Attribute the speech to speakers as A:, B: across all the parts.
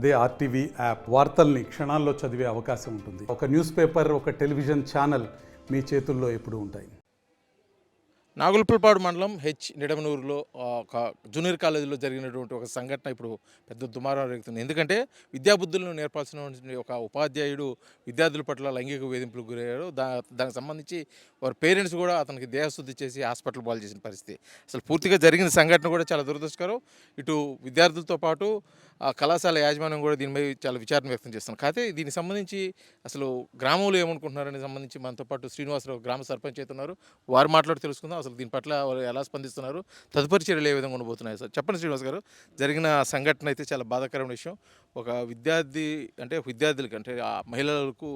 A: అదే RTV app వార్తల్ని క్షణాల్లో చదివే అవకాశం ఉంటుంది. ఒక న్యూస్ పేపర్, ఒక టెలివిజన్ ఛానల్ మీ చేతుల్లో ఎప్పుడూ ఉంటాయి.
B: నాగులపులపాడు మండలం నిడమనూరులో ఒక జూనియర్ కాలేజీలో జరిగినటువంటి ఒక సంఘటన ఇప్పుడు పెద్ద దుమారం రేగుతుంది. ఎందుకంటే విద్యాబుద్ధులను నేర్పాల్సినటువంటి ఒక ఉపాధ్యాయుడు విద్యార్థుల పట్ల లైంగిక వేధింపులకు గురయ్యాడు. దానికి సంబంధించి వారి పేరెంట్స్ కూడా అతనికి దేహశుద్ధి చేసి హాస్పిటల్ పాలు చేసిన పరిస్థితి. అసలు పూర్తిగా జరిగిన సంఘటన కూడా చాలా దురదృష్టకరం. ఇటు విద్యార్థులతో పాటు కళాశాల యాజమాన్యం కూడా దీనిపై చాలా విచారణ వ్యక్తం చేస్తున్నారు. కాకపోతే దీనికి సంబంధించి అసలు గ్రామంలో ఏమనుకుంటున్నారనే సంబంధించి మనతో పాటు శ్రీనివాసరావు గ్రామ సర్పంచ్ అయితే ఉన్నారు. వారు మాట్లాడి తెలుసుకుందాం అసలు దీని పట్ల వాళ్ళు ఎలా స్పందిస్తున్నారు, తదుపరి చర్యలు ఏ విధంగా ఉండబోతున్నాయి. సార్ చెప్పండి శ్రీనివాస్ గారు, జరిగిన సంఘటన అయితే చాలా బాధాకరమైన విషయం. ఒక విద్యార్థులకి అంటే ఆ మహిళలకు,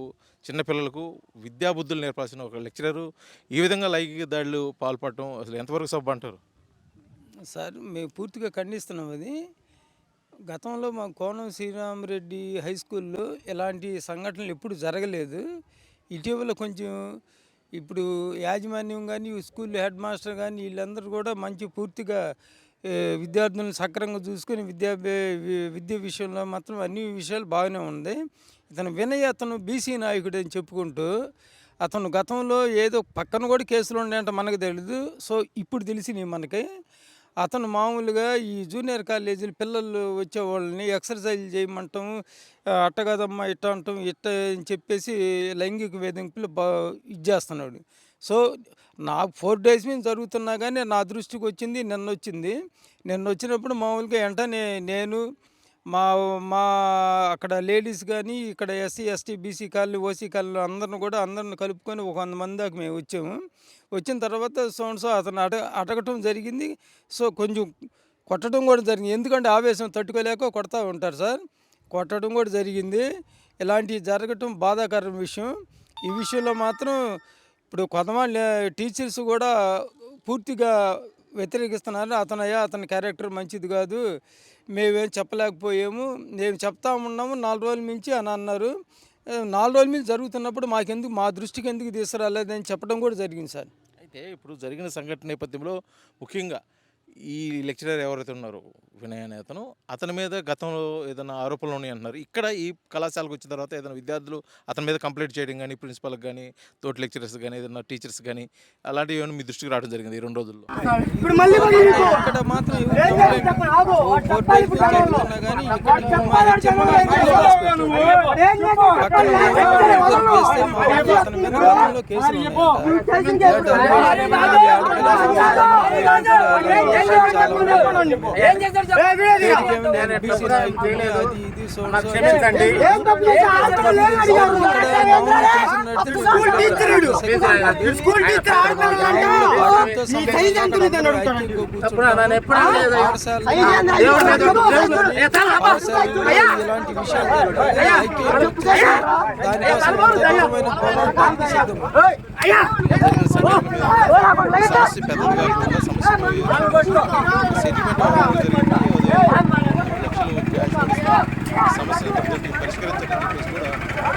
B: చిన్నపిల్లలకు విద్యాబుద్ధులు నేర్పాల్సిన ఒక లెక్చరరు ఈ విధంగా లైంగిక దాడులు పాల్పడటం అసలు ఎంతవరకు సబ్ అంటారు?
C: సార్ మేము పూర్తిగా ఖండిస్తున్నాం. అది గతంలో మా కోనం శ్రీరామరెడ్డి హై స్కూల్లో ఇలాంటి సంఘటనలు ఎప్పుడు జరగలేదు. ఇటీవల కొంచెం ఇప్పుడు యాజమాన్యం కానీ, స్కూల్ హెడ్ మాస్టర్ కానీ వీళ్ళందరూ కూడా మంచి పూర్తిగా విద్యార్థులను సక్రంగా చూసుకొని విద్య విషయంలో మాత్రం అన్ని విషయాలు బాగానే ఉంది. అతను బీసీ నాయకుడు అని చెప్పుకుంటూ అతను గతంలో ఏదో పక్కన కూడా కేసులు ఉన్నాయంటే మనకు తెలియదు. సో ఇప్పుడు తెలిసినాయి మనకి. అతను మామూలుగా ఈ జూనియర్ కాలేజీలు పిల్లలు వచ్చేవాళ్ళని ఎక్సర్సైజ్ చేయమంటాం, అట్ట కదమ్మా ఇట్ట అంటాం, ఇట్ట అని చెప్పేసి లైంగిక వేధింపులు ఇది చేస్తున్నాడు. సో నాకు 4 days మీద జరుగుతున్నా కానీ నా దృష్టికి వచ్చింది నిన్న వచ్చినప్పుడు మామూలుగా వెంటనే నేను మా మా అక్కడ లేడీస్ కానీ, ఇక్కడ SC ST BC colony OC colony అందరిని కలుపుకొని ఒక 100 మంది దాకా మేము వచ్చాము. వచ్చిన తర్వాత అతను అడగటం జరిగింది. సో కొంచెం కొట్టడం కూడా జరిగింది. ఎందుకంటే ఆవేశం తట్టుకోలేక కొడతా ఉంటారు సార్. కొట్టడం కూడా జరిగింది. ఇలాంటివి జరగటం బాధాకరమైన విషయం. ఈ విషయంలో మాత్రం ఇప్పుడు కొంతమంది టీచర్స్ కూడా పూర్తిగా వ్యతిరేకిస్తున్నారు. అతని క్యారెక్టర్ మంచిది కాదు, మేమేం చెప్పలేకపోయాము, మేము చెప్తా ఉన్నాము 4 రోజుల నుంచి అని అన్నారు. 4 రోజుల నుంచి జరుగుతున్నప్పుడు మా దృష్టికి ఎందుకు తీసుకురాలేదని చెప్పడం కూడా జరిగింది సార్.
B: అయితే ఇప్పుడు జరిగిన సంఘటన నేపథ్యంలో ముఖ్యంగా ఈ లెక్చరర్ ఎవరైతే ఉన్నారో వినయ్ అనే అతని మీద గతంలో ఏదైనా ఆరోపణలు ఉన్నాయి అంటున్నారు. ఇక్కడ ఈ కళాశాలకు వచ్చిన తర్వాత ఏదైనా విద్యార్థులు అతని మీద కంప్లైంట్ చేయడం కానీ, ప్రిన్సిపల్కి కానీ, తోటి లెక్చరర్స్ కానీ, ఏదైనా టీచర్స్ కానీ అలాంటివి ఏమైనా మీ దృష్టికి రావడం జరిగింది ఈ 2 రోజుల్లో?
C: ఇక్కడ మాత్రం 4 days జరుగుతున్నా కానీ ఇలాంటి విషయాలు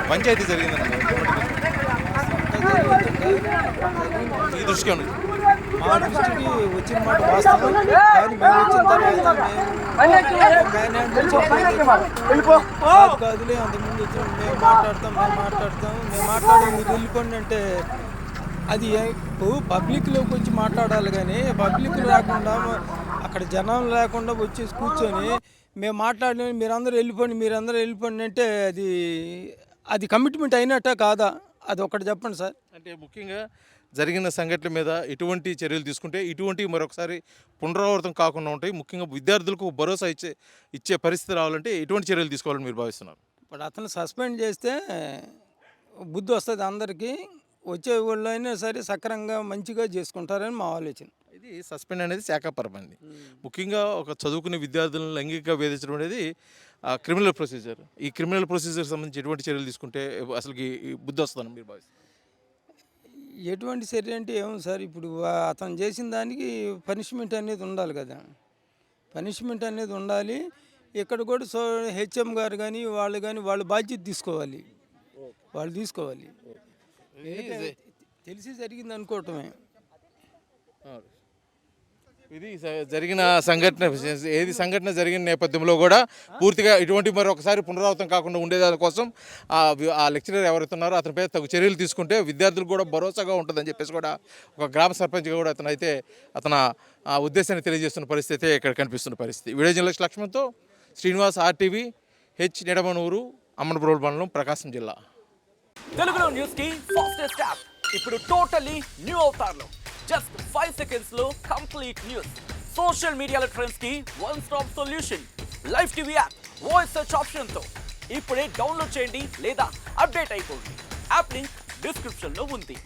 B: పంచాయతీ జరిగిందని ఈ దృష్టికి ఉంది.
C: మా దృష్టికి వచ్చిన మాట వాస్తవం. కానీ మేము వచ్చిన తర్వాత కాదులే అంతకుముందు వచ్చిన మేము మాట్లాడేందుకు వెళ్ళిపోండి అంటే అది పబ్లిక్లోకి వచ్చి మాట్లాడాలి. కానీ పబ్లిక్ లేకుండా అక్కడ జనం లేకుండా వచ్చేసి కూర్చొని మేము మాట్లాడిన మీరందరూ వెళ్ళిపోండి అంటే అది కమిట్మెంట్ అయినట్ట కాదా? అది ఒకటి చెప్పండి సార్.
B: అంటే ముఖ్యంగా జరిగిన సంఘటన మీద ఎటువంటి చర్యలు తీసుకుంటే ఇటువంటివి మరొకసారి పునరావృతం కాకుండా ఉంటాయి? ముఖ్యంగా విద్యార్థులకు భరోసా ఇచ్చే పరిస్థితి రావాలంటే ఎటువంటి చర్యలు తీసుకోవాలని మీరు భావిస్తున్నారు?
C: ఇప్పుడు అతను సస్పెండ్ చేస్తే బుద్ధి వస్తుంది అందరికీ. వచ్చే వాళ్ళు అయినా సరే సక్రంగా మంచిగా చేసుకుంటారని మా ఆలోచన.
B: ఇది సస్పెండ్ అనేది శాఖాపరమైంది. ముఖ్యంగా ఒక చదువుకునే విద్యార్థులను లైంగికంగా వేధించడం అనేది క్రిమినల్ ప్రొసీజర్. ఈ క్రిమినల్ ప్రొసీజర్ సంబంధించి ఎటువంటి చర్యలు తీసుకుంటే అసలుకి బుద్ధి వస్తుందని మీరు భావిస్తారు?
C: ఎటువంటి చర్య అంటే ఏమో సార్, ఇప్పుడు అతను చేసిన దానికి పనిష్మెంట్ అనేది ఉండాలి కదా. పనిష్మెంట్ అనేది ఉండాలి. ఇక్కడ కూడా హెచ్ఎం గారు కానీ వాళ్ళు బాధ్యత తీసుకోవాలి. తెలిసి జరిగింది అనుకోవటమే.
B: ఇది జరిగిన సంఘటన సంఘటన జరిగిన నేపథ్యంలో కూడా పూర్తిగా ఇటువంటి మరొకసారి పునరావృతం కాకుండా ఉండేదాని కోసం ఆ లెక్చరర్ ఎవరైతే ఉన్నారో అతనిపై తగు చర్యలు తీసుకుంటే విద్యార్థులకు కూడా భరోసాగా ఉంటుందని చెప్పేసి కూడా ఒక గ్రామ సర్పంచ్గా కూడా అతను ఆ ఉద్దేశాన్ని తెలియజేస్తున్న పరిస్థితి ఇక్కడ కనిపిస్తున్న పరిస్థితి. వీడియో జర్నలిస్ట్ లక్ష్మణ్తో శ్రీనివాస్, RTV, హెచ్ నిడమనూరు, అమ్మనపురం మండలం, ప్రకాశం జిల్లా.
D: తెలుగులో న్యూస్ కి ఫాస్టెస్ట్ యాప్ ఇప్పుడు టోటలీ న్యూ అవతార్లో జస్ట్ 5 seconds లో కంప్లీట్ న్యూస్. సోషల్ మీడియాలో ట్రెండ్స్ కి one stop solution. Live TV app voice search option తో ఇప్పుడే డౌన్లోడ్ చేయండి లేదా అప్డేట్ అయిపోండి. యాప్ లింక్ డిస్క్రిప్షన్ లో ఉంది.